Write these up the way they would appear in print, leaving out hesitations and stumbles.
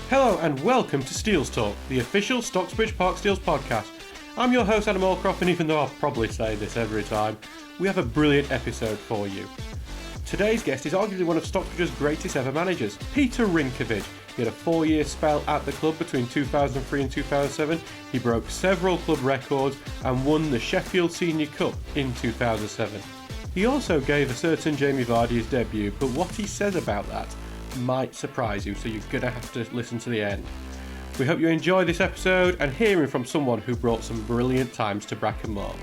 Hello and welcome to Steels Talk, the official Stocksbridge Park Steels podcast. I'm your host Adam Allcroft, and even though I'll probably say this every time, we have a brilliant episode for you. Today's guest is arguably one of Stocksbridge's greatest ever managers, Peter Rinkcavage. He had a 4-year spell at the club between 2003 and 2007. He broke several club records and won the Sheffield Senior Cup in 2007. He also gave a certain Jamie Vardy his debut, but what he says about that might surprise you, so you're going to have to listen to the end. We hope you enjoy this episode and hearing from someone who brought some brilliant times to Brackenmore.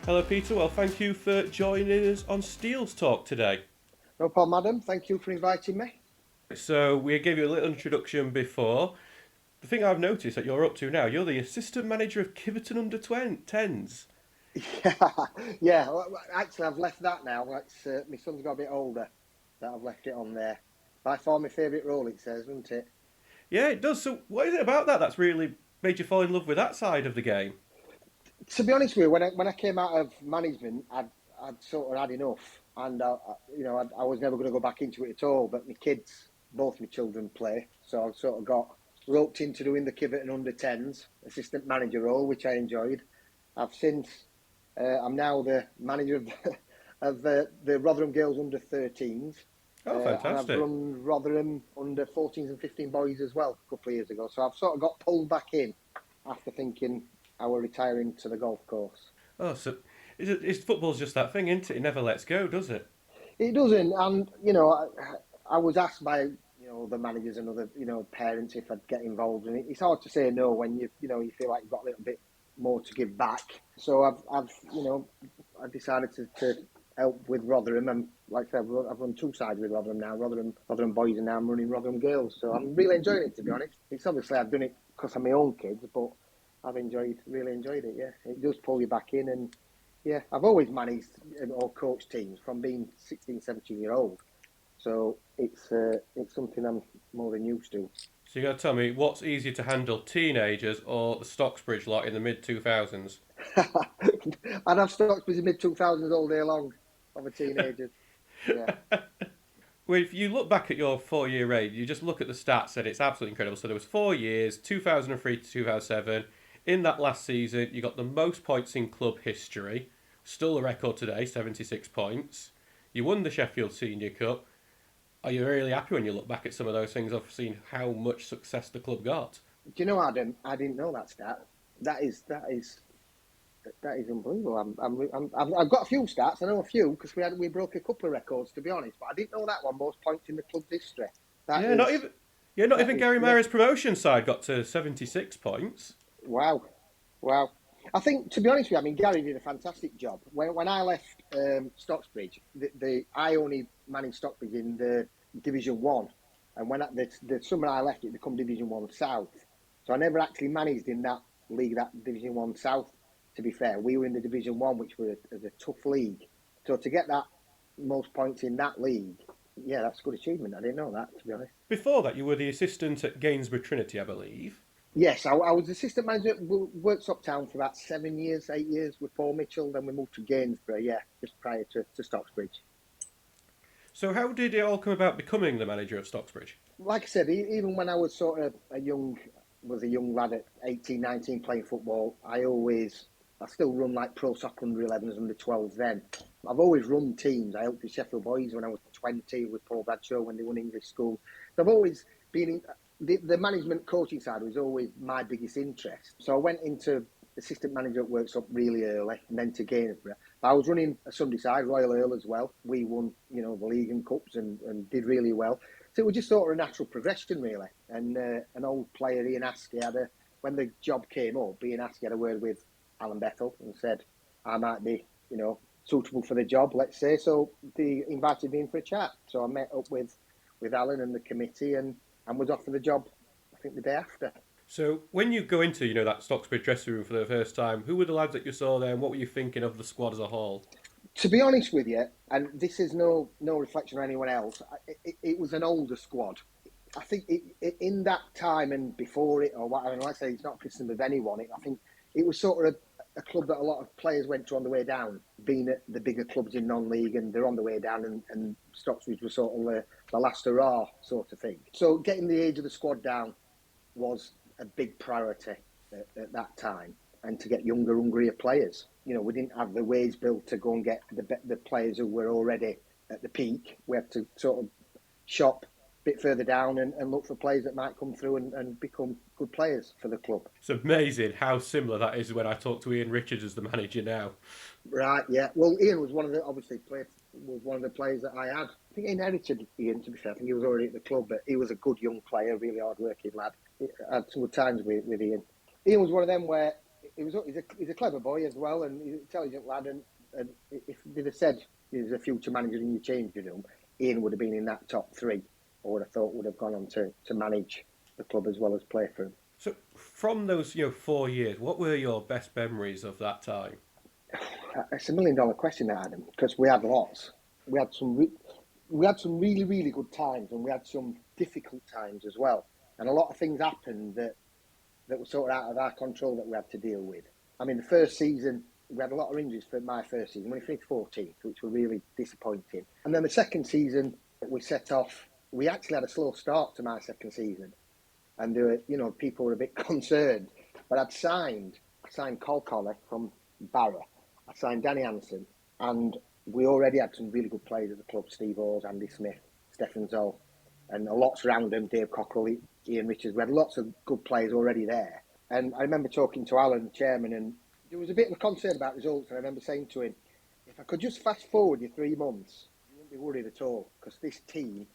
Hello Peter, well thank you for joining us on Steels Talk today. No problem, Adam. Thank you for inviting me. So we gave you a little introduction before. The thing I've noticed that you're up to now, you're the assistant manager of Kiverton under 10s. Yeah. Actually, I've left that now. My son's got a bit older, that I've left it on there. By far my favourite role, it says, doesn't it? Yeah, it does. So what is it about that that's really made you fall in love with that side of the game? To be honest with you, when I came out of management, I'd sort of had enough, and I was never going to go back into it at all. But my kids, both my children, play, so I sort of got roped into doing the Kiverton under 10s assistant manager role, which I enjoyed. I'm now the manager of the Rotherham Girls under 13s. Oh, fantastic! And I've run Rotherham under 14s and 15 boys as well a couple of years ago. So I've sort of got pulled back in after thinking I were retiring to the golf course. Oh, so football's just that thing, isn't it? It never lets go, does it? It doesn't, and I was asked by the managers and other parents if I'd get involved, and it's hard to say no when you feel like you've got a little bit more to give back. So I decided to help with Rotherham, and like I said, I've run two sides with Rotherham now, Rotherham boys, and now I'm running Rotherham girls. So I'm really enjoying it, to be honest. It's obviously I've done it because of my own kids, but I've really enjoyed it. Yeah, it does pull you back in, and yeah, I've always managed or coached teams from being 16, 17-year-old. So it's something I'm more than used to. So you got to tell me, what's easier to handle, teenagers or the Stocksbridge lot in the mid-2000s? I'd have Stocksbridge in mid-2000s all day long of a teenager. Yeah. Well, if you look back at your 4-year reign, you just look at the stats and it's absolutely incredible. So there was 4 years, 2003 to 2007. In that last season, you got the most points in club history. Still a record today, 76 points. You won the Sheffield Senior Cup. Are you really happy when you look back at some of those things? I've seen how much success the club got. Do you know, Adam? I didn't know that stat. That is unbelievable. I've got a few stats. I know a few because we broke a couple of records, to be honest. But I didn't know that one. Most points in the club's history. Not even Gary Mary's promotion side got to 76 points. Wow. I think, to be honest with you, Gary did a fantastic job. When I left Stocksbridge, I only managed Stocksbridge in the Division 1. And when the summer I left, it became Division 1 South. So I never actually managed in that league, that Division 1 South, to be fair. We were in the Division 1, which was a tough league. So to get that most points in that league, yeah, that's a good achievement. I didn't know that, to be honest. Before that, you were the assistant at Gainsborough Trinity, I believe. Yes, I was assistant manager at Worksop Town for about 8 years with Paul Mitchell. Then we moved to Gainsborough, just prior to Stocksbridge. So how did it all come about becoming the manager of Stocksbridge? Like I said, even when I was sort of a young lad at 18, 19 playing football, I still run like pro soccer under 11s, under 12s then. I've always run teams. I helped the Sheffield boys when I was 20 with Paul Bradshaw when they won English school. So I've always been in... The management coaching side was always my biggest interest. So I went into assistant manager at Worksop really early and then to Gainsborough. I was running a Sunday side, Royal Earl as well. We won, the league and cups and did really well. So it was just sort of a natural progression really. And an old player, Ian Askey, when the job came up, Ian Askey had a word with Alan Bethel and said, I might be, suitable for the job, let's say. So they invited me in for a chat. So I met up with Alan and the committee and was offered the job, I think, the day after. So when you go into, that Stocksbridge dressing room for the first time, who were the lads that you saw there and what were you thinking of the squad as a whole? To be honest with you, and this is no reflection on anyone else, it was an older squad. I think in that time and before it, or whatever, like I say, it's not criticism of anyone. I think it was sort of a club that a lot of players went to on the way down, being at the bigger clubs in non-league, and they're on the way down, and Stocksbridge was sort of the last hurrah sort of thing. So getting the age of the squad down was a big priority at that time, and to get younger, hungrier players. You know, we didn't have the wage bill to go and get the players who were already at the peak. We had to sort of shop a bit further down and look for players that might come through and become good players for the club. It's amazing how similar that is when I talk to Ian Richards as the manager now. Right, yeah. Well, Ian was one of the players that I had. I think I inherited Ian, to be fair. I think he was already at the club, but he was a good young player, really hard-working lad. I had some good times with Ian. Ian was one of them where he's a clever boy as well, and he's an intelligent lad, and if they'd have said he's a future manager and you changed him, Ian would have been in that top three, I would have thought would have gone on to manage the club as well as play for him. So from those 4 years, what were your best memories of that time? It's $1 million question, Adam, because we had lots. We had some really, really good times, and we had some difficult times as well. And a lot of things happened that were sort of out of our control that we had to deal with. I mean, the first season, we had a lot of injuries for my first season. We finished 14th, which were really disappointing. And then the second season, we set off. We actually had a slow start to my second season, and there were, people were a bit concerned. But I signed Col Collie from Barra. I signed Danny Hansen, and we already had some really good players at the club: Steve Hawes, Andy Smith, Stefan Zoll, and a lots around them, Dave Cockrell, Ian Richards. We had lots of good players already there. And I remember talking to Alan, the chairman, and there was a bit of a concern about results. And I remember saying to him, if I could just fast forward you 3 months, you wouldn't be worried at all, because this team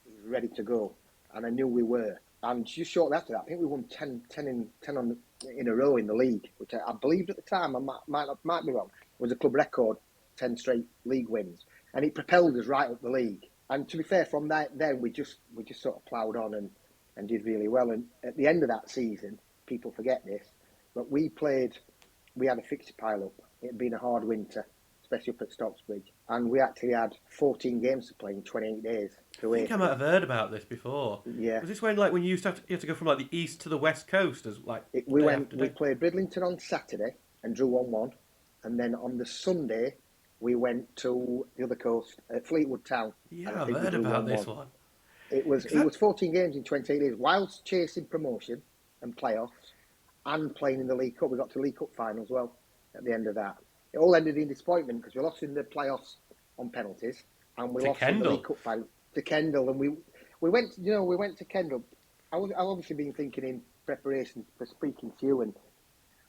is ready to go. And I knew we were. And just shortly after that, I think we won 10 in a row in the league, which I believed at the time, I might be wrong, was a club record, 10 straight league wins. And it propelled us right up the league. And to be fair, from then we just sort of ploughed on and did really well. And at the end of that season, people forget this, but we had a fixture pile up. It had been a hard winter, especially up at Stocksbridge. And we actually had 14 games to play in 28 days. I think I might have heard about this before. Yeah. Was this when when you had to go from the east to the west coast we played Bridlington on Saturday and drew 1-1, and then on the Sunday we went to the other coast at Fleetwood Town. Yeah, I've heard about this one. It was 14 games in 28 days, whilst chasing promotion and playoffs and playing in the League Cup. We got to the League Cup final as well at the end of that. It all ended in disappointment because we lost in the playoffs on penalties, and we lost in the League Cup final to Kendal, and we went to Kendal. I've obviously been thinking in preparation for speaking to you, and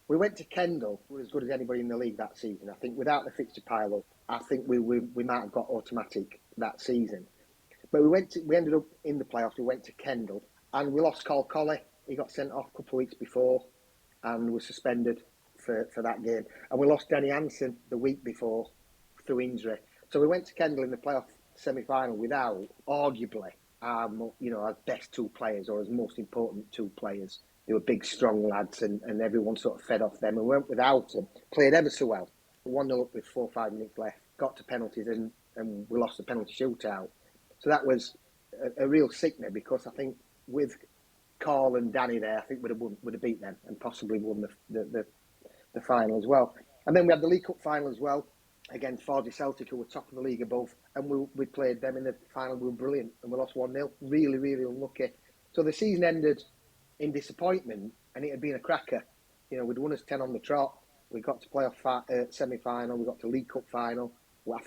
we went to Kendal. We were as good as anybody in the league that season. I think without the fixture pile up, I think we might have got automatic that season. But we ended up in the playoffs. We went to Kendal, and we lost Col Collie. He got sent off a couple of weeks before, and was suspended for that game. And we lost Danny Hansen the week before through injury. So we went to Kendal in the playoff semi-final without, arguably, our best 2 players, or as most important 2 players. They were big, strong lads, and everyone sort of fed off them. And we went without them. Played ever so well. 1-0 up with 4 or 5 minutes left. Got to penalties, and we lost the penalty shootout. So that was a real sickener, because I think with Carl and Danny there, I think would have beat them and possibly won the final as well. And then we had the League Cup final as well against Fardy Celtic, who were top of the league above, and we played them in the final. We were brilliant, and we lost 1-0. Really, really unlucky. So the season ended in disappointment, and it had been a cracker. We'd won us 10 on the trot. We got to playoff semi-final. We got to League Cup final. Well, I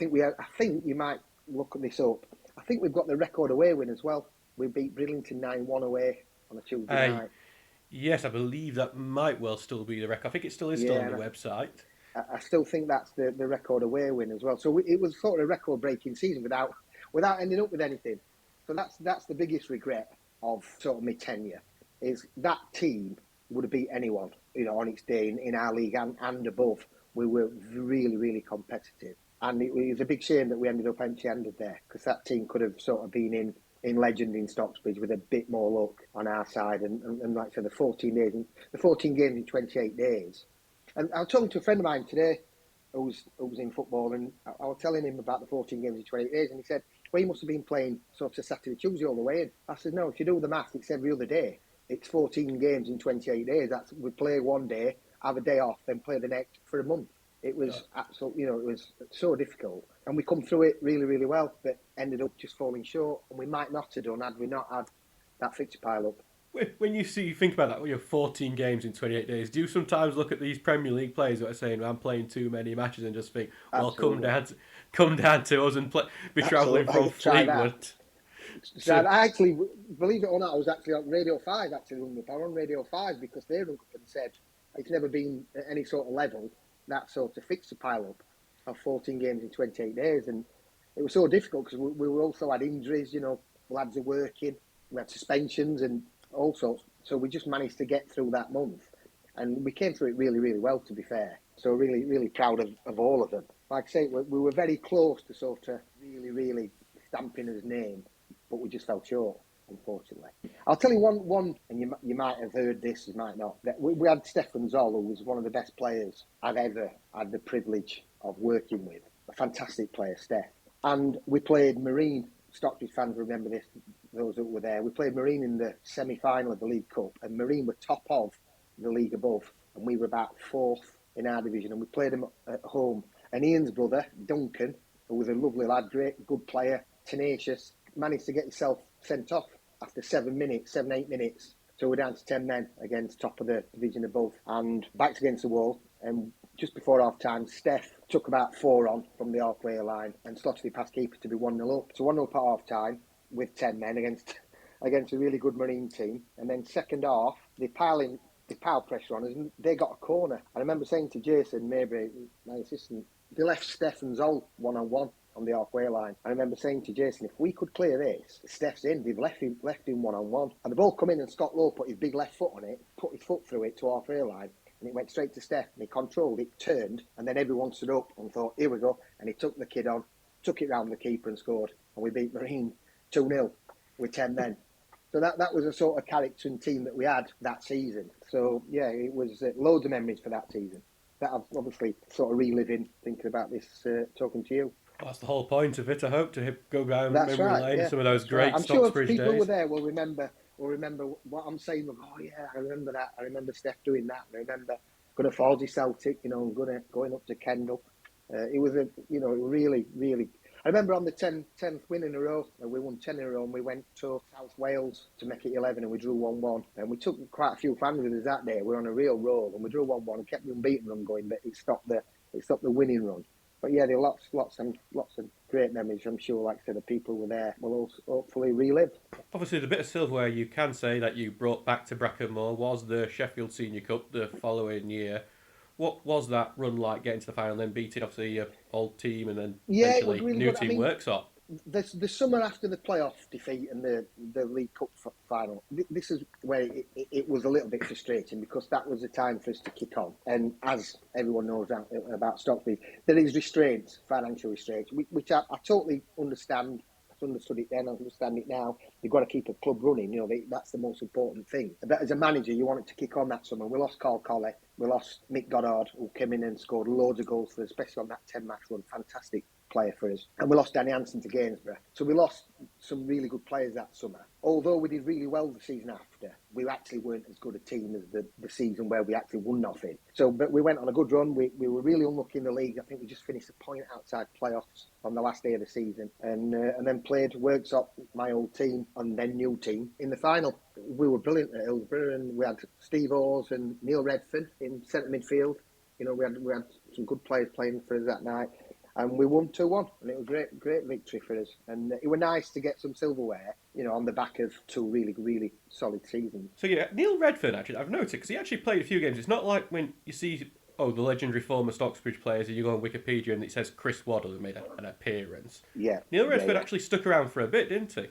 think you might look this up. I think we've got the record away win as well. We beat Bridlington 9-1 away on a Tuesday night. Yes, I believe that might well still be the record. I think it still is still on the website. I still think that's the record away win as well. So it was sort of a record-breaking season without ending up with anything. So that's the biggest regret of sort of my tenure, is that team would have beat anyone, on its day in our league and above. We were really, really competitive. And it was a big shame that we ended up empty-handed there, because that team could have sort of been in legend in Stocksbridge with a bit more luck on our side. And like I said, the 14 games in 28 days. And I was talking to a friend of mine today who's in football, and I was telling him about the 14 games in 28 days, and he said, well, he must have been playing sort of Saturday, Tuesday all the way in. I said, no, if you do the maths, it's every other day. It's 14 games in 28 days. We play one day, have a day off, then play the next for a month. It was absolutely, it was so difficult. And we come through it really, really well, but ended up just falling short. And we might not have done had we not had that fixture pile up. When you think about that, 14 games in 28 days, do you sometimes look at these Premier League players that are saying, I'm playing too many matches and just think, well, Absolutely. come down to us and be travelling from Fleetwood. So I actually, believe it or not, I was actually on Radio 5 actually rung up. I was on Radio 5 because they rung up and said it's never been at any sort of level, that sort of fixture pile up of 14 games in 28 days. And it was so difficult because we also had injuries, lads are working, we had suspensions and all sorts. So we just managed to get through that month. And we came through it really, really well, to be fair. So really, really proud of all of them. Like I say, we were very close to sort of really, really stamping his name, but we just fell short, unfortunately. I'll tell you one, and you might have heard this, you might not. We had Stefan Zoll, who was one of the best players I've ever had the privilege of working with. A fantastic player, Steph. And we played Marine. Stocksbridge fans remember this, those that were there. We played Marine in the semi-final of the League Cup, and Marine were top of the league above, and we were about fourth in our division, and we played them at home. And Ian's brother, Duncan, who was a lovely lad, great, good player, tenacious, managed to get himself sent off after 7, 8 minutes. So we're down to 10 men against top of the division above, and backs against the wall. And just before half time, Steph took about 4 on from the halfway line and slotted the pass keeper to be 1-0 up. So 1-0 up at half time with 10 men against a really good Marine team. And then second half, they pile pressure on us, and they got a corner. I remember saying to Jason, maybe my assistant, they left Steph and Zoll 1-on-1 on the halfway line. I remember saying to Jason, if we could clear this, Steph's in. They've left him 1-on-1, and the ball come in, and Scott Lowe put his big left foot on it, put his foot through it to halfway line, and it went straight to Steph. And he controlled it, turned, and then everyone stood up and thought, here we go. And he took the kid on, took it round the keeper and scored, and we beat Marine 2-0 with 10 men. So that was a sort of character and team that we had that season. So, yeah, it was loads of memories for that season. That I've obviously sort of reliving, thinking about this, talking to you. Well, that's the whole point of it, I hope, to go down That's memory right, lane, yeah. some of those great I'm Stocksbridge sure people days. were there will remember what I'm saying. Oh, yeah, I remember that. I remember Steph doing that. I remember going to Forgy Celtic, going up to Kendal. It was really, really... I remember on the 10th win in a row, we won 10 in a row, and we went to South Wales to make it 11, and we drew 1-1. And we took quite a few fans with us that day. We were on a real roll, and we drew 1-1 and kept the unbeaten run going, but it stopped the winning run. But yeah, there are lots of great memories. I'm sure, like I said, the people who were there will also hopefully relive. Obviously, the bit of silverware you can say that you brought back to Brackenmore was the Sheffield Senior Cup the following year. What was that run like, getting to the final, then beating obviously your old team and then eventually it was really new good. team Worksop? The summer after the playoff defeat and the League Cup final, this is where it was a little bit frustrating, because that was the time for us to kick on. And as everyone knows about Stocksbridge, there is restraints, financial restraints, which I totally understand. I understood it then, I understand it now. You've got to keep a club running, that's the most important thing. But as a manager, you want it to kick on that summer. We lost Carl Colley, we lost Mick Goddard, who came in and scored loads of goals for us, especially on that 10-match run. Fantastic player for us. And we lost Danny Hansen to Gainsborough. So we lost some really good players that summer. Although we did really well the season after, we actually weren't as good a team as the season where we actually won nothing. But we went on a good run. We were really unlucky in the league. I think we just finished a point outside playoffs on the last day of the season, and then played Worksop, my old team, and then new team in the final. We were brilliant at Hillsborough, and we had Steve Hawes and Neil Redfern in centre midfield. We had some good players playing for us that night. And we won 2-1, and it was a great victory for us. And it was nice to get some silverware, on the back of 2 really, really solid seasons. So yeah, Neil Redfern, actually, I've noticed, because he actually played a few games. It's not like when you see, the legendary former Stocksbridge players, and you go on Wikipedia and it says Chris Waddle who made an appearance. Yeah. Neil Redfern actually stuck around for a bit, didn't he?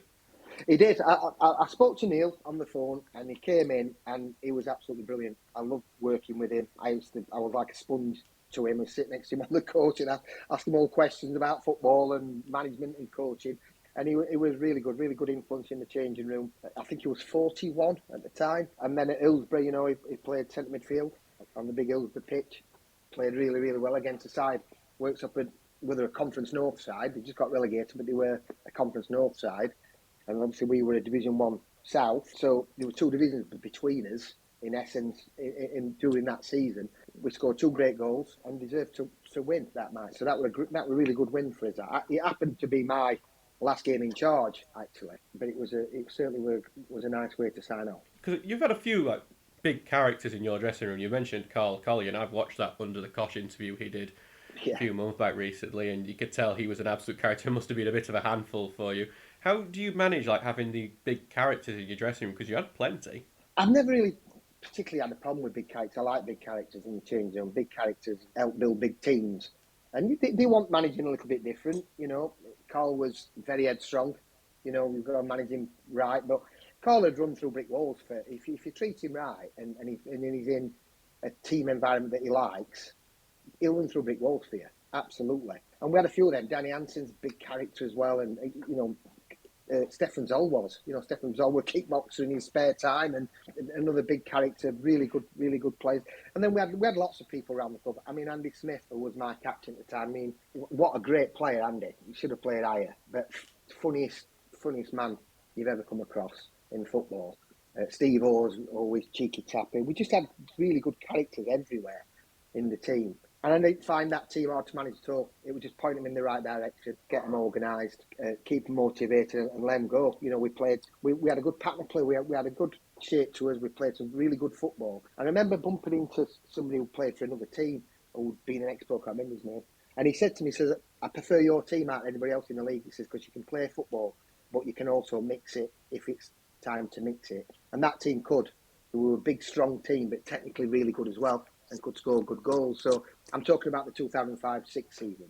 He did. I spoke to Neil on the phone, and he came in, and he was absolutely brilliant. I loved working with him. I was like a sponge to him and sit next to him on the coach and ask him all questions about football and management and coaching. And he was really good influence in the changing room. I think he was 41 at the time. And then at Hillsborough, he played centre midfield on the big Hillsborough pitch. Played really, really well against a side. Works up with a Conference North side. They just got relegated, but they were a Conference North side. And obviously we were a Division 1 South. So there were 2 divisions between us, in essence, during that season. we scored 2 great goals and deserved to win that match. So that was a really good win for us. It happened to be my last game in charge, actually, but it certainly was a nice way to sign off. Because you've had a few like big characters in your dressing room. You mentioned Carl Colley, and I've watched that Under the Cosh interview he did a few months back recently, and you could tell he was an absolute character. It must have been a bit of a handful for you. How do you manage like having the big characters in your dressing room? Because you had plenty. I've never really particularly had a problem with big characters. I like big characters in the change zone. Big characters help build big teams. And they want managing a little bit different, you know. Carl was very headstrong, you know, we've got to manage him right. But Carl had run through brick walls for if you treat him right and he's in a team environment that he likes, he'll run through brick walls for you. Absolutely. And we had a few of them. Danny Hansen's a big character as well, and you know, Stefan Zoll was. You know, Stefan Zoll was a kickboxer in his spare time, and another big character, really good players. And then we had lots of people around the club. I mean, Andy Smith, who was my captain at the time. I mean, what a great player, Andy. He should have played higher, but funniest man you've ever come across in football. Steve O's always cheeky tapping. We just had really good characters everywhere in the team. And I didn't find that team hard to manage at all. It would just point them in the right direction, get them organised, keep them motivated, and let them go. You know, we had a good pattern of play. We had a good shape to us. We played some really good football. I remember bumping into somebody who played for another team, who'd been an ex-pro, I can't remember his name. And he said to me, he says, I prefer your team out of anybody else in the league. He says, because you can play football, but you can also mix it if it's time to mix it. And that team could. We were a big, strong team, but technically really good as well, and could score good goals. So I'm talking about the 2005-06 season.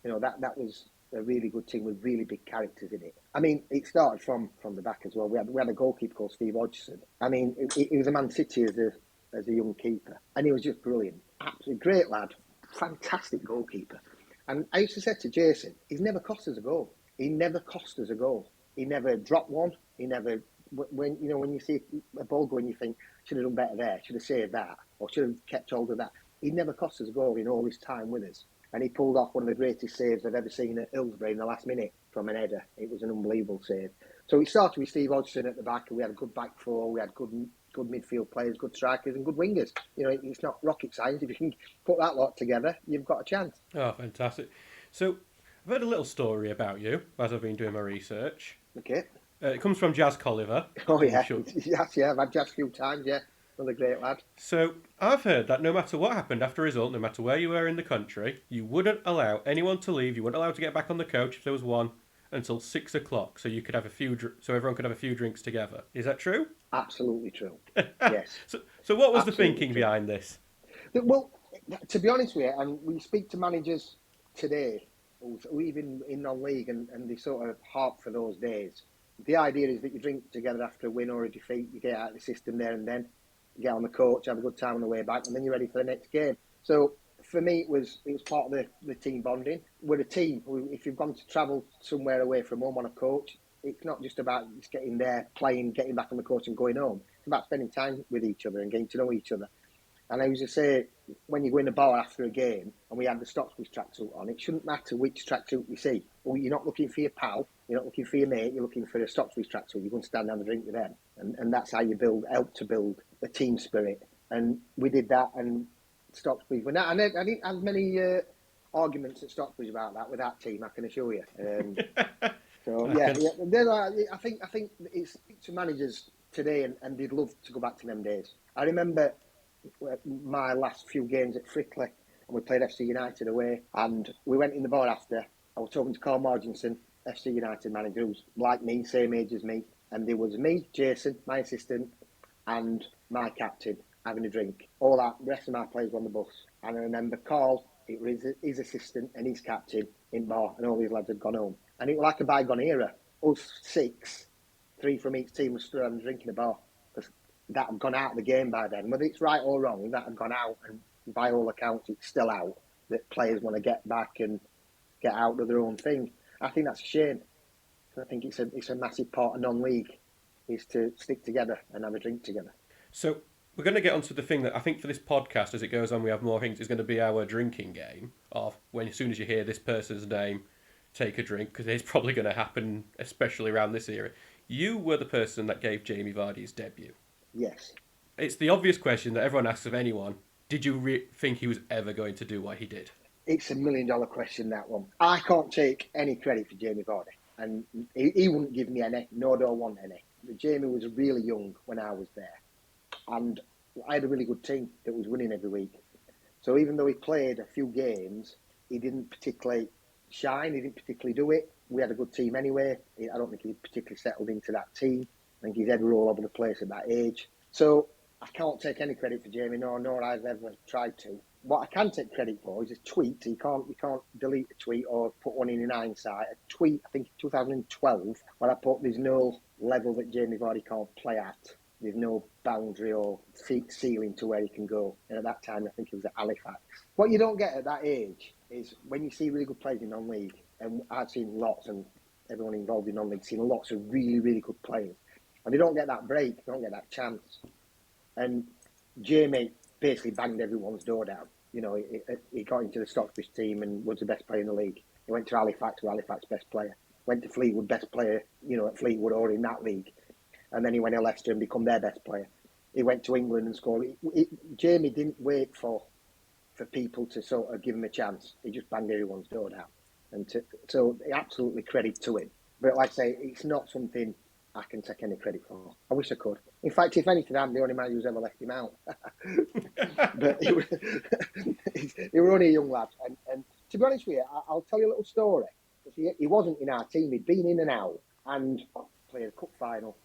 You know, that was a really good team with really big characters in it. I mean, it started from the back as well. We had a goalkeeper called Steve Hodgson. I mean, he was a Man City as a young keeper, and he was just brilliant. Absolutely great lad, fantastic goalkeeper. And I used to say to Jason, he's never cost us a goal. He never cost us a goal. He never dropped one. He never, when you see a ball going, you think, should have done better there, should have saved that, or should have kept hold of that. He never cost us a goal in all his time with us. And he pulled off one of the greatest saves I've ever seen at Hillsbury in the last minute from an header. It was an unbelievable save. So it started with Steve Hodgson at the back, and we had a good back four, we had good midfield players, good strikers and good wingers. You know, it's not rocket science. If you can put that lot together, you've got a chance. Oh, fantastic. So I've heard a little story about you as I've been doing my research. Okay. It comes from Jazz Colliver. Oh, yeah. Yes, yeah. I've had Jazz a few times, yeah. Another great lad. So I've heard that no matter what happened after a result, no matter where you were in the country, you wouldn't allow anyone to leave. You weren't allowed to get back on the coach if there was one until 6 o'clock, so you could have so everyone could have a few drinks together. Is that true? Absolutely true. Yes. So what was the thinking behind this? Well, to be honest with you, and we speak to managers today, who even in non-league, and they sort of harp for those days. The idea is that you drink together after a win or a defeat, you get out of the system there and then, get on the coach, have a good time on the way back, and then you're ready for the next game. So for me, it was part of the team bonding. We're a team. If you've gone to travel somewhere away from home on a coach, it's not just about just getting there, playing, getting back on the coach and going home. It's about spending time with each other and getting to know each other. And I used to say, when you go in the bar after a game and we had the Stocksbridge tracksuit on, it shouldn't matter which tracksuit you see. Well, you're not looking for your pal, you're not looking for your mate, you're looking for a Stocksbridge tracksuit. You're going to stand and have a drink with them. And that's how you help to build a team spirit. And we did that, and Stocksbridge. I didn't have many arguments at Stocksbridge about that with that team, I can assure you. So, yeah. I think it's to managers today, and they'd love to go back to them days. I remember my last few games at Frickley, and we played FC United away, and we went in the bar after. I was talking to Carl Morgensen, FC United manager, who's like me, same age as me, and there was me, Jason, my assistant, and my captain having a drink. All that, the rest of my players were on the bus. And I remember Carl, it was his assistant and his captain in bar, and all these lads had gone home. And it was like a bygone era. Us 6, 3 from each team was still having a drink in the bar, because that had gone out of the game by then. Whether it's right or wrong, that had gone out, and by all accounts, it's still out, that players want to get back and get out of their own thing. I think that's a shame. I think it's a massive part of non-league, is to stick together and have a drink together. So we're going to get onto the thing that I think for this podcast, as it goes on, we have more things, is going to be our drinking game of when, as soon as you hear this person's name, take a drink, because it's probably going to happen, especially around this era. You were the person that gave Jamie Vardy his debut. Yes. It's the obvious question that everyone asks of anyone did you think he was ever going to do what he did? It's $1 million question, that one. I can't take any credit for Jamie Vardy, and he wouldn't give me any, nor do I want any. Jamie was really young when I was there, and I had a really good team that was winning every week. So even though he played a few games, he didn't particularly shine, he didn't particularly do it. We had a good team anyway. I don't think he particularly settled into that team. I think his head were all over the place at that age. So I can't take any credit for Jamie, nor I've ever tried to. What I can take credit for is a tweet. You can't delete a tweet or put one in hindsight. A tweet, I think in 2012, where I put there's no level that Jamie Vardy can't play at. There's no boundary or ceiling to where he can go. And at that time, I think he was at Halifax. What you don't get at that age is when you see really good players in non-league, and I've seen lots, and everyone involved in non-league seen lots of really, really good players. And they don't get that break, they don't get that chance. And Jamie basically banged everyone's door down. You know, he got into the Stocksbridge team and was the best player in the league. He went to Halifax, best player. Went to Fleetwood, best player, you know, at Fleetwood or in that league. And then he went to Leicester and become their best player. He went to England and scored. Jamie didn't wait for people to sort of give him a chance. He just banged everyone's door down. So absolutely credit to him. But like I say, it's not something I can take any credit for. I wish I could. In fact, if anything, I'm the only man who's ever left him out. But he was only a young lad. And to be honest with you, I'll tell you a little story. He wasn't in our team. He'd been in and out and played a cup final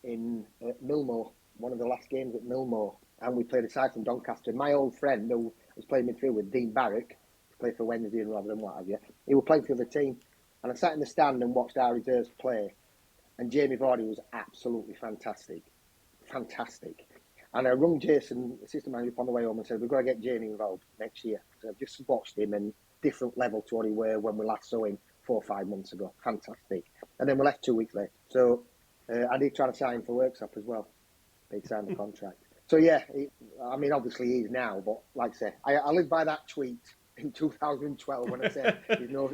in Millmore, one of the last games at Millmore. And we played aside from Doncaster. My old friend who was playing midfield with Dean Barrick, played for Wednesday and rather than what have you, he was playing for the team. And I sat in the stand and watched our reserves play. And Jamie Vardy was absolutely fantastic. Fantastic. And I rung Jason, assistant manager, on the way home and said, we've got to get Jamie involved next year. So I've just watched him and different level to what he were when we last saw him 4 or 5 months ago. Fantastic. And then we left 2 weeks later. So I did try to sign him for Worksop as well. They signed the contract. So yeah, obviously he is now, but like I say, I live by that tweet in 2012 when I said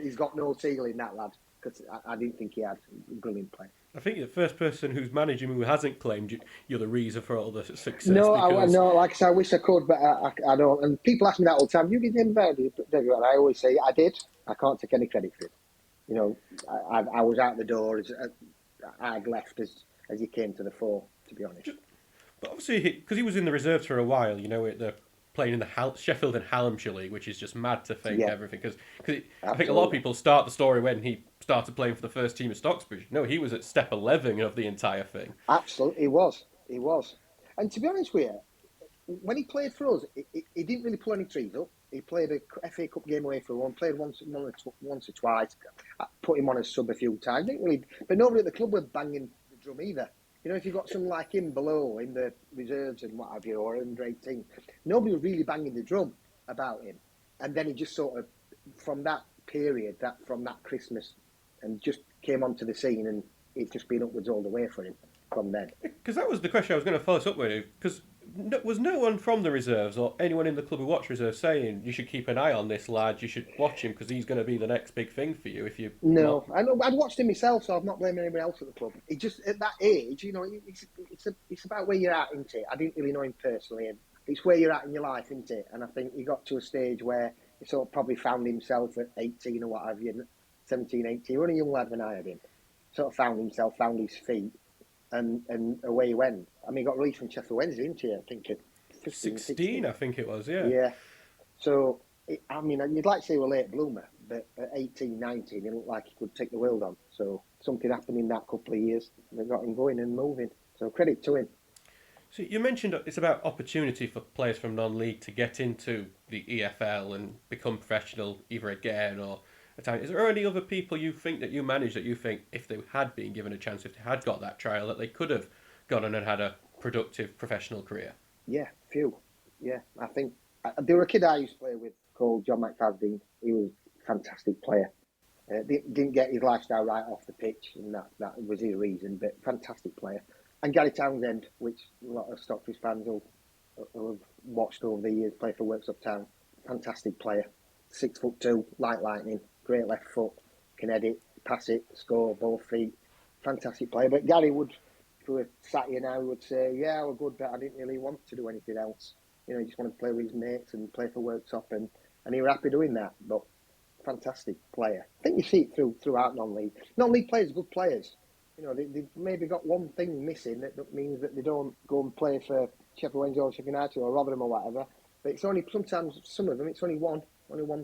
he's got no ceiling, that lad, because I didn't think he had a brilliant play. I think you're the first person who's managed him who hasn't claimed you're the reason for all the success. No, like I said, I wish I could, but I don't. And people ask me that all the time. You give him Vardy, and I always say I did. I can't take any credit for it. You know, I was out the door as I'd left as he came to the fore. To be honest. But obviously, because he was in the reserves for a while, you know, playing in the Sheffield and Hallamshire League, which is just mad to think everything. Because I think a lot of people start the story when he started playing for the first team at Stocksbridge. No, he was at step 11 of the entire thing. Absolutely, he was. And to be honest with you, when he played for us, he didn't really pull any trees up. He played a FA Cup game away for one, played once or twice, I put him on as sub a few times. Didn't really, but nobody at the club was banging the drum either. You know, if you've got someone like him below in the reserves and what have you, or under 18, nobody was really banging the drum about him. And then he just sort of, from that period, from that Christmas, and just came onto the scene, and it's just been upwards all the way for him from then. Because that was the question I was going to follow up with. Because was no one from the reserves or anyone in the club who watched reserves saying you should keep an eye on this lad, you should watch him because he's going to be the next big thing for you if you... No, I'd watched him myself, so I'm not blaming anybody else at the club. He just, at that age, you know, it's about where you're at, isn't it? I didn't really know him personally, and it's where you're at in your life, isn't it? And I think he got to a stage where he sort of probably found himself at 18 or what have you, 17, 18. He was only a young lad when I had him. Sort of found himself, found his feet, and away he went. I mean, he got released from Sheffield Wednesday, didn't he? I think at 15, 16. I think it was, yeah. Yeah. So, you'd like to say he was a late bloomer, but at 18, 19, he looked like he could take the world on. So something happened in that couple of years that got him going and moving. So credit to him. So you mentioned it's about opportunity for players from non-league to get into the EFL and become professional either again or a time. Is there any other people you think that you manage that you think if they had been given a chance, if they had got that trial, that they could have gone on and had a productive professional career? Yeah, few. Yeah, I think there were a kid I used to play with called John McFadden. He was a fantastic player. Didn't get his lifestyle right off the pitch, and that was his reason, but fantastic player. And Gary Townsend, which a lot of Stockbridge fans will have watched over the years, play for Worksop Town. Fantastic player. 6'2", light lightning, great left foot, can edit, pass it, score, both feet. Fantastic player. But Gary would, if we were sat here now, would say, yeah, we're good, but I didn't really want to do anything else. He just wanted to play with his mates and play for Worksop, and he was happy doing that. But fantastic player. I think you see it throughout non-league. Non-league players are good players. They've maybe got one thing missing that means that they don't go and play for Sheffield Wednesday or Sheffield United or Rotherham or whatever. But it's only sometimes some of them. It's only one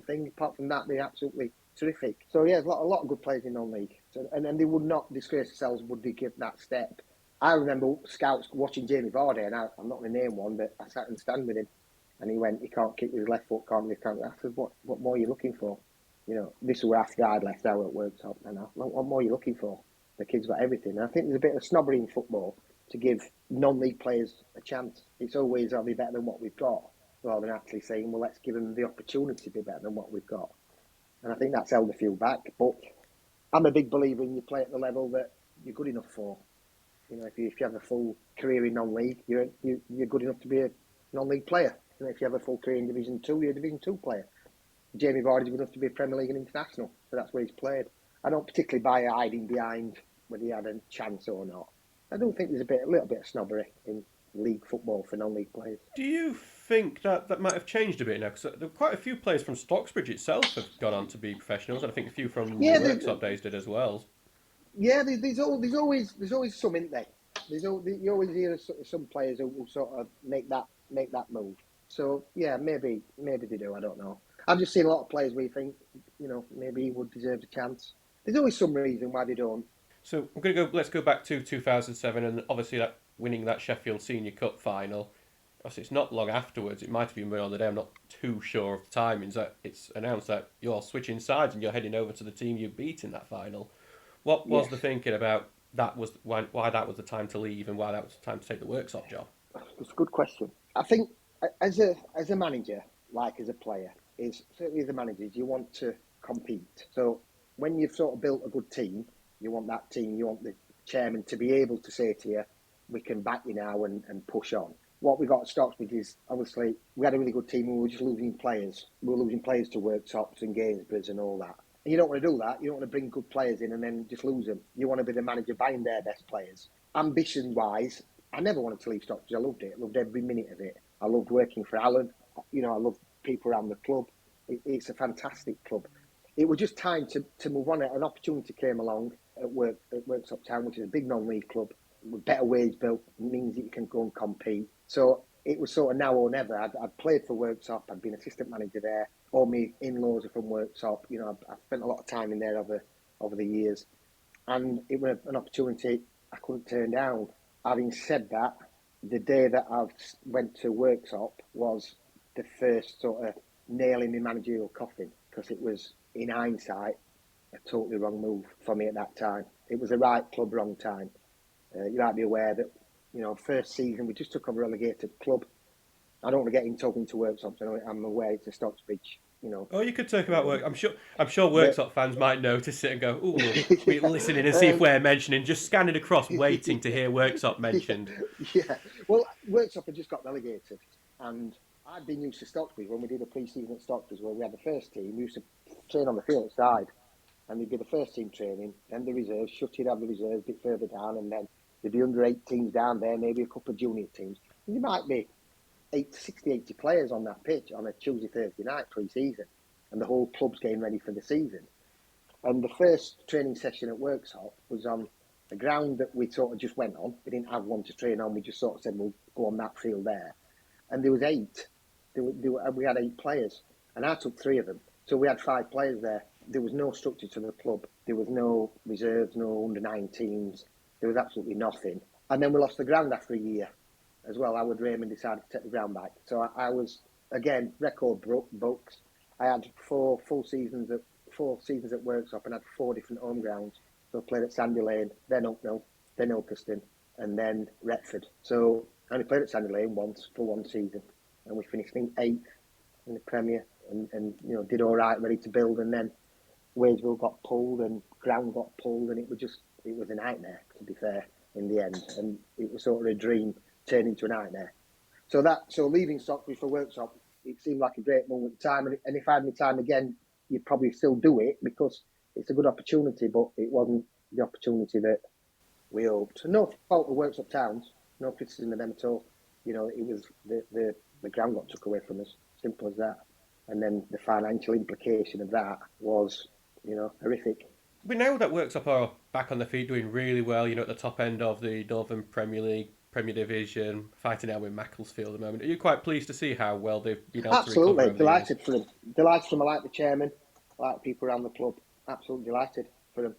thing. Apart from that, they're absolutely terrific. So yeah, there's a lot of good players in non-league, and they would not disgrace themselves would they give that step. I remember scouts watching Jamie Vardy, and I'm not going to name one, but I sat and stand with him, and he went, "He can't kick with his left foot, can't he?" I said, "What more are you looking for?" This was after I'd left out at Worksop, and what more are you looking for? The kid's got everything. And I think there's a bit of snobbery in football to give non-league players a chance. It's always, are they better than what we've got? Rather than actually saying, well, let's give them the opportunity to be better than what we've got. And I think that's held a few back. But I'm a big believer in you play at the level that you're good enough for. If you have a full career in non-league, you're good enough to be a non-league player. If you have a full career in Division 2, you're a Division 2 player. Jamie Vardy's good enough to be a Premier League and international, so that's where he's played. I don't particularly buy hiding behind whether he had a chance or not. I don't think there's a little bit of snobbery in league football for non-league players. Do you think that might have changed a bit now? Because there are quite a few players from Stocksbridge itself have gone on to be professionals, and I think a few from the Worksop days did as well. Yeah, there's always some, isn't there? You always hear some players who sort of make that move. So yeah, maybe they do. I don't know. I've just seen a lot of players where you think, maybe he would deserve a chance. There's always some reason why they don't. So let's go back to 2007, and obviously that winning that Sheffield Senior Cup final. Obviously, it's not long afterwards. It might have been on the day. I'm not too sure of the timings. That it's announced that you're switching sides and you're heading over to the team you beat in that final. What was the thinking about that? Was why that was the time to leave, and why that was the time to take the Worksop job? It's a good question. I think as a manager, like as a player, certainly as a manager, you want to compete. So when you've sort of built a good team, you want the chairman to be able to say to you, we can back you now and push on. What we got at Stocksbridge is, obviously, we had a really good team and we were just losing players. We were losing players to Worksops and Gainsboroughs and all that. And you don't want to do that. You don't want to bring good players in and then just lose them. You want to be the manager buying their best players. Ambition-wise, I never wanted to leave Stocksbridge. I loved it. I loved every minute of it. I loved working for Alan. I loved people around the club. It's a fantastic club. It was just time to move on. An opportunity came along at Worksop Town, which is a big non-league club with better wage bill. It means that you can go and compete. So it was sort of now or never. I'd played for Worksop. I'd been assistant manager there. All my in-laws are from Worksop. I've spent a lot of time in there over the years. And it was an opportunity I couldn't turn down. Having said that, the day that I went to Worksop was the first sort of nail in my managerial coffin, because it was, in hindsight, a totally wrong move for me at that time. It was the right club, wrong time. You might be aware that, first season we just took over a relegated club. I don't want to get in talking to Worksop. I'm aware it's a Stocksbridge. Oh, you could talk about work. I'm sure Worksop fans might notice it and go, "Ooh, we're listening and see if we're mentioning." Just scanning across, waiting to hear Worksop mentioned. Yeah. Well, Worksop had just got relegated, and I'd been used to Stocksbridge when we did a pre-season at Stocksbridge where we had the first team. We used to train on the field side, and they'd be the first team training, then the reserves. You'd have the reserves a bit further down, and then there'd be under 8 teams down there, maybe a couple of junior teams. And there might be 80 players on that pitch on a Tuesday, Thursday night pre-season, and the whole club's getting ready for the season. And the first training session at Worksop was on a ground that we sort of just went on. We didn't have one to train on. We just sort of said, we'll go on that field there. And there was 8. We had 8 players, and I took 3 of them. So we had 5 players there. There was no structure to the club. There was no reserves, no under-19s. There was absolutely nothing. And then we lost the ground after a year as well. Howard Raymond decided to take the ground back. So I was, again, record books. I had 4 seasons at Worksop, and had 4 different home grounds. So I played at Sandy Lane, then Hucknall, then Ilkeston, and then Retford. So I only played at Sandy Lane once for 1 season, and we finished in 8th in the Premier, and did all right, ready to build. And then Wadesville got pulled, and ground got pulled, and it was a nightmare, to be fair, in the end. And it was sort of a dream turned into a nightmare. So leaving Stockbridge for Worksop, it seemed like a great moment in time. And if I had my time again, you'd probably still do it, because it's a good opportunity, but it wasn't the opportunity that we hoped. No fault of Worksop Towns, no criticism of them at all. It was the the ground got took away from us. Simple as that. And then the financial implication of that was, horrific. We know that Worksop are back on their feet, doing really well. At the top end of the Northern Premier League, Premier Division, fighting out with Macclesfield at the moment. Are you quite pleased to see how well they've been able to recover Absolutely over the years? delighted for them. Delighted for them. I like the chairman. I like people around the club. Absolutely delighted for them.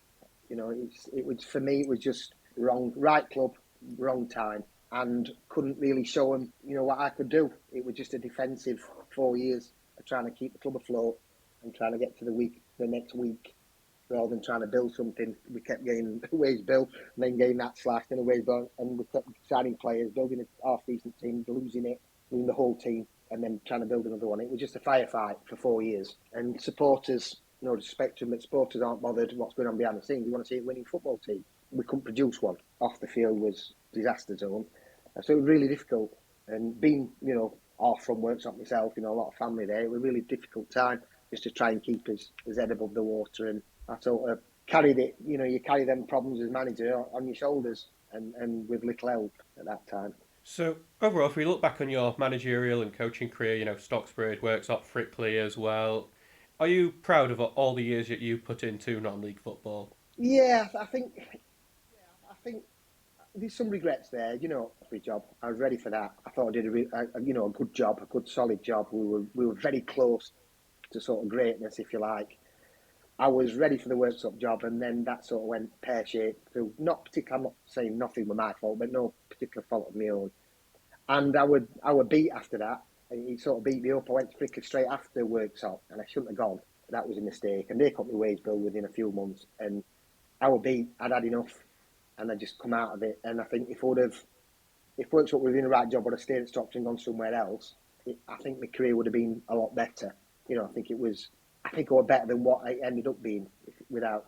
It was for me. It was just wrong. Right club, wrong time, and couldn't really show them. What I could do. It was just a defensive 4 years of trying to keep the club afloat and trying to get to the next week, rather than trying to build something. We kept getting a wage bill and then getting that slashed in a wage bill, and we kept signing players, building a half-decent team, losing the whole team, and then trying to build another one. It was just a firefight for 4 years. And supporters, no respect to them, but supporters aren't bothered what's going on behind the scenes. We want to see a winning football team. We couldn't produce one. Off the field was disaster zone. So it was really difficult. And being, off from Worksop myself, a lot of family there, it was a really difficult time just to try and keep his head above the water. And I sort of carried it, you carry them problems as manager on your shoulders and with little help at that time. So overall, if we look back on your managerial and coaching career, Stocksbridge, Worksop, Frickley as well, are you proud of all the years that you put into non-league football? Yeah, I think there's some regrets there. Every job. I was ready for that. I thought I did a good job, a good solid job. We were very close to sort of greatness, if you like. I was ready for the Worksop job, and then that sort of went pear-shaped through. I'm not saying nothing was my fault, but no particular fault of my own. And I would beat after that. He sort of beat me up. I went to Frickley straight after Worksop, and I shouldn't have gone. That was a mistake. And they cut my wage bill within a few months. And I would beat. I'd had enough, and I just come out of it. And I think if Worksop would have been the right job, I would have stayed at Stockton and gone somewhere else. I think my career would have been a lot better. I think it was better than what I ended up being without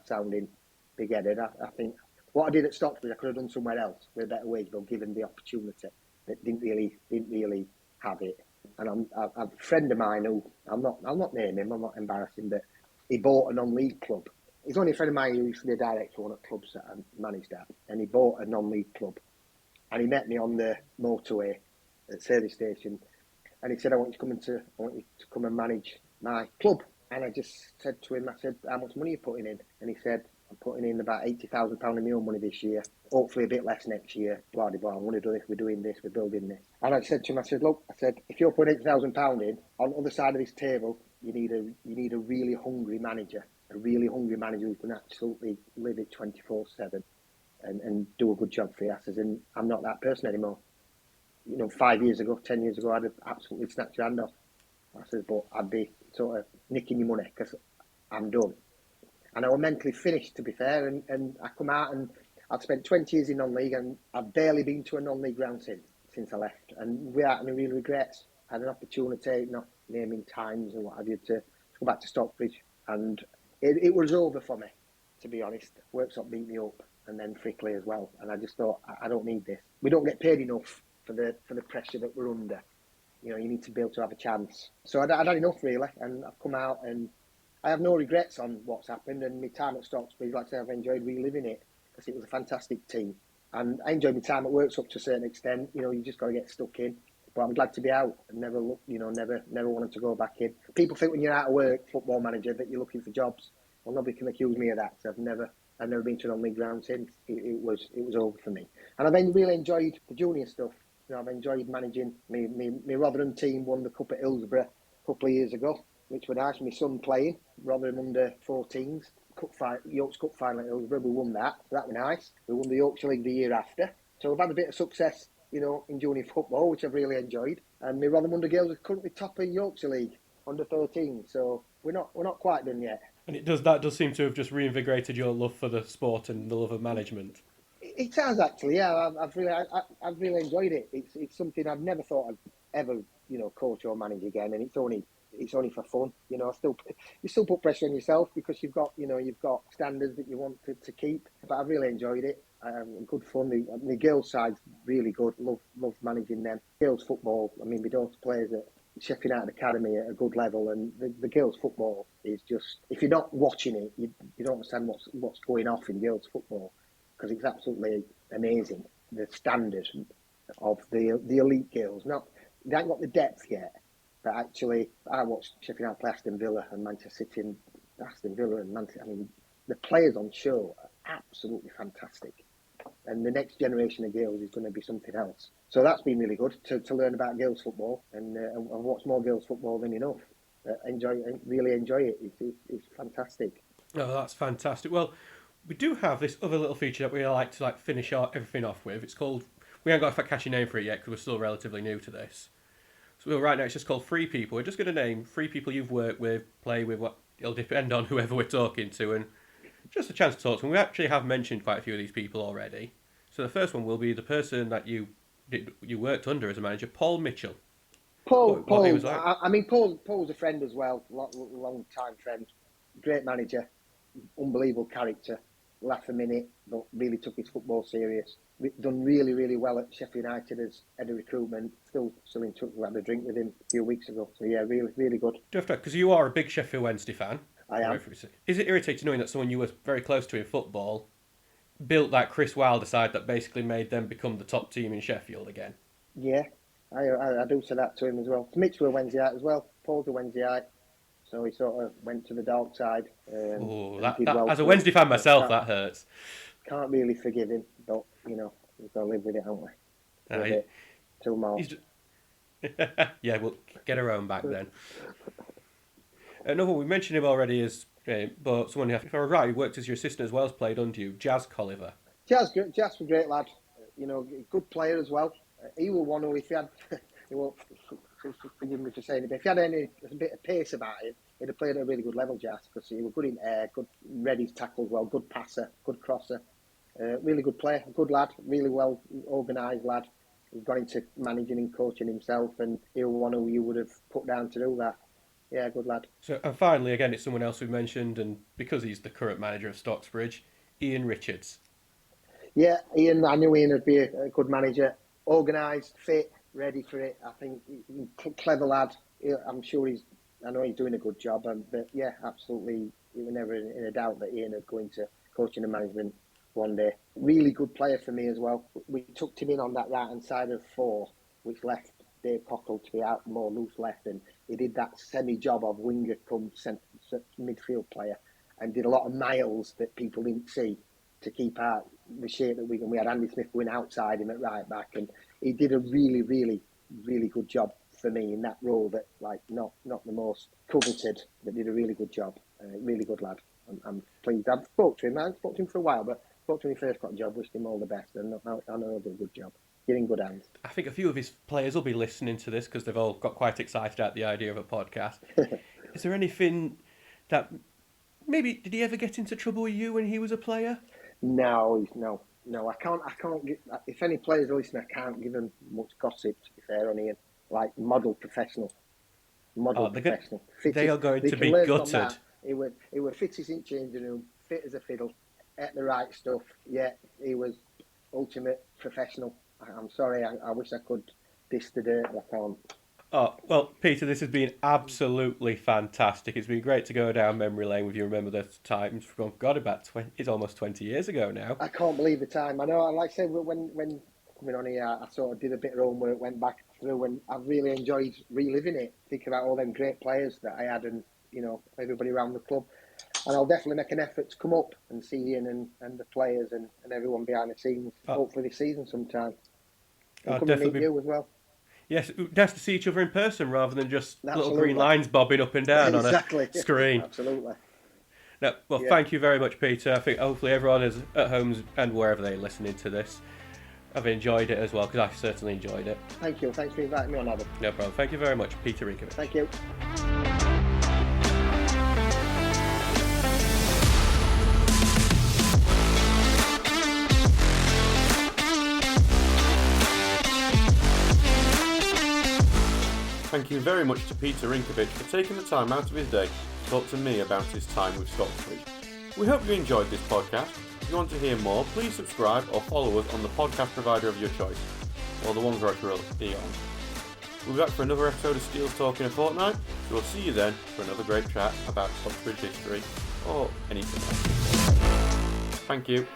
sounding big-headed. I think what I did at Stockbridge, I could have done somewhere else with a better wage bill, given the opportunity. That didn't really have it. And a friend of mine who I'm not naming him, I'm not embarrassing, but he bought a non-league club. He's only a friend of mine who used to be a director for one of the clubs that I managed at, and he bought a non-league club. And he met me on the motorway at the service station, and he said, I want you to come and manage my club. And I just said to him, how much money are you putting in? And he said, I'm putting in about £80,000 of my own money this year, hopefully a bit less next year, blah, blah, blah. I'm going to do this, we're doing this, we're building this. And I said to him, look, if you're putting £80,000 in, on the other side of this table, you need a really hungry manager, who can absolutely live it 24/7 and do a good job for you. I says, and I'm not that person anymore. 5 years ago, 10 years ago, I'd have absolutely snatched your hand off. I said, but I'd be sort of nicking your money because I'm done. And I was mentally finished, to be fair, and I come out and I've spent 20 years in non-league and I've barely been to a non-league ground since I left. And without any real regrets, I had an opportunity, not naming times and what have you, to go back to Stockbridge. And it was over for me, to be honest. Worksop beat me up, and then Frickley as well. And I just thought, I don't need this. We don't get paid enough for the pressure that we're under. You need to be able to have a chance. So I'd had enough, really, and I've come out and I have no regrets on what's happened. And my time at Stocksbridge, like I say, I've enjoyed reliving it because it was a fantastic team. And I enjoyed my time at Worksop to a certain extent. You just got to get stuck in. But I'm glad to be out and never wanted to go back in. People think when you're out of work, football manager, that you're looking for jobs. Well, nobody can accuse me of that. So I've never been to a non-league ground since. It was over for me. And I've really enjoyed the junior stuff. I've enjoyed managing. My Rotherham team won the Cup at Hillsborough a couple of years ago, which was nice. My son playing Rotherham under 14s. York's Cup final at Hillsborough, we won that. So that was nice. We won the Yorkshire League the year after. So we've had a bit of success, in junior football, which I've really enjoyed. And my Rotherham under girls are currently top of Yorkshire League under 13. So we're not quite done yet. And that does seem to have just reinvigorated your love for the sport and the love of management. It has actually, yeah. I've really enjoyed it. It's something I've never thought I'd ever, coach or manage again. And it's only for fun. You still put pressure on yourself because you've got standards that you want to keep. But I've really enjoyed it. Good fun. The girls' side's really good. Love managing them. Girls' football. I mean, my daughter plays at Sheffield United Academy at a good level, and the girls' football is just. If you're not watching it, you don't understand what's going off in girls' football. Because it's absolutely amazing, the standard of the elite girls. Not they haven't got the depth yet. But actually, I watched Sheffield United play Aston Villa and Manchester City, and Aston Villa and Manchester. I mean, the players on show are absolutely fantastic. And the next generation of girls is going to be something else. So that's been really good to learn about girls football, and I've watched more girls football than enough. Really enjoy it. It's fantastic. Oh, that's fantastic. Well, we do have this other little feature that we like to finish everything off with. It's called, we haven't got a catchy name for it yet because we're still relatively new to this. So right now it's just called Free People. We're just going to name 3 people you've worked with, play with. It'll depend on whoever we're talking to, and just a chance to talk to them. We actually have mentioned quite a few of these people already. So the first one will be the person that you worked under as a manager, Paul Mitchell. Paul. He was like. I mean, Paul's a friend as well, long time friend, great manager, unbelievable character. Laugh a minute, but really took his football serious. Done really, really well at Sheffield United as head of recruitment. Still in touch. We had a drink with him a few weeks ago. So yeah, really, really good. Because you are a big Sheffield Wednesday fan. I am. Is it irritating knowing that someone you were very close to in football built that Chris Wilder side that basically made them become the top team in Sheffield again? Yeah, I do say that to him as well. Mitch were a Wednesdayite as well. Paul's a Wednesdayite. So he sort of went to the dark side. As a Wednesday fan myself, that hurts. Can't really forgive him, but, we've got to live with it, haven't we? Till March. Yeah, we'll get our own back then. Another one, we mentioned him already, but someone, if I were right, who worked as your assistant as well as played under you, Jazz Colliver. Jazz was a great lad. Good player as well. He was one who, if he had... he won't forgive me for saying it, but if he had a bit of pace about him, he'd have played at a really good level, Jazz, because he was good in air, good ready to tackle well, good passer, good crosser, really good player, good lad, really well organised lad. He got into managing and coaching himself, and he was one who you would have put down to do that. Yeah, good lad. So, and finally, again, it's someone else we mentioned, and because he's the current manager of Stocksbridge, Ian Richards. Yeah, I knew Ian would be a good manager, organised, fit, ready for it. I think clever lad. I know he's doing a good job, but yeah, absolutely, we were never in a doubt that Ian would go into coaching and management one day. Really good player for me as well. We tucked him in on that right hand side of 4, which left Dave Cockle to be out more loose left, and he did that semi job of winger come midfield player, and did a lot of miles that people didn't see to keep out the shape that we had Andy Smith going outside him at right back, and he did a really, really, really good job for me in that role that, not the most coveted, but did a really good job. Really good lad. I'm pleased. I've spoken to him for a while, but spoke to him when he first got a job, wished him all the best, and I know he'll do a good job. You're in good hands. I think a few of his players will be listening to this because they've all got quite excited at the idea of a podcast. Is there anything that... Maybe, did he ever get into trouble with you when he was a player? No. I can't. If any players are listening, I can't give them much gossip. To be fair, on Ian, model professional. Professional. They are going to be gutted. He was fit as in changing room, fit as a fiddle, ate the right stuff. Yeah, he was ultimate professional. I'm sorry. I wish I could diss the dirt, but I can't. Oh, well, Peter, this has been absolutely fantastic. It's been great to go down memory lane with you. Remember those times from, it's almost 20 years ago now. I can't believe the time. I know, like I said, when coming on here, I sort of did a bit of homework, went back through, and I've really enjoyed reliving it, thinking about all them great players that I had and, everybody around the club. And I'll definitely make an effort to come up and see Ian and the players and everyone behind the scenes, hopefully this season sometime. And come and meet you as well. Yes, nice to see each other in person rather than just little green lines bobbing up and down on a screen. Absolutely. No, Thank you very much, Peter. I think hopefully everyone is at home and wherever they're listening to this have enjoyed it as well, because I certainly enjoyed it. Thank you. Thanks for inviting me on, Adam. No problem. Thank you very much, Peter Rinkcavage. Thank you. Thank you very much to Peter Rinkcavage for taking the time out of his day to talk to me about his time with Stocksbridge. We hope you enjoyed this podcast. If you want to hear more, please subscribe or follow us on the podcast provider of your choice, or the ones we're currently on. We'll be back for another episode of Steels Talk in a fortnight, so we'll see you then for another great chat about Stocksbridge history or anything else. Thank you.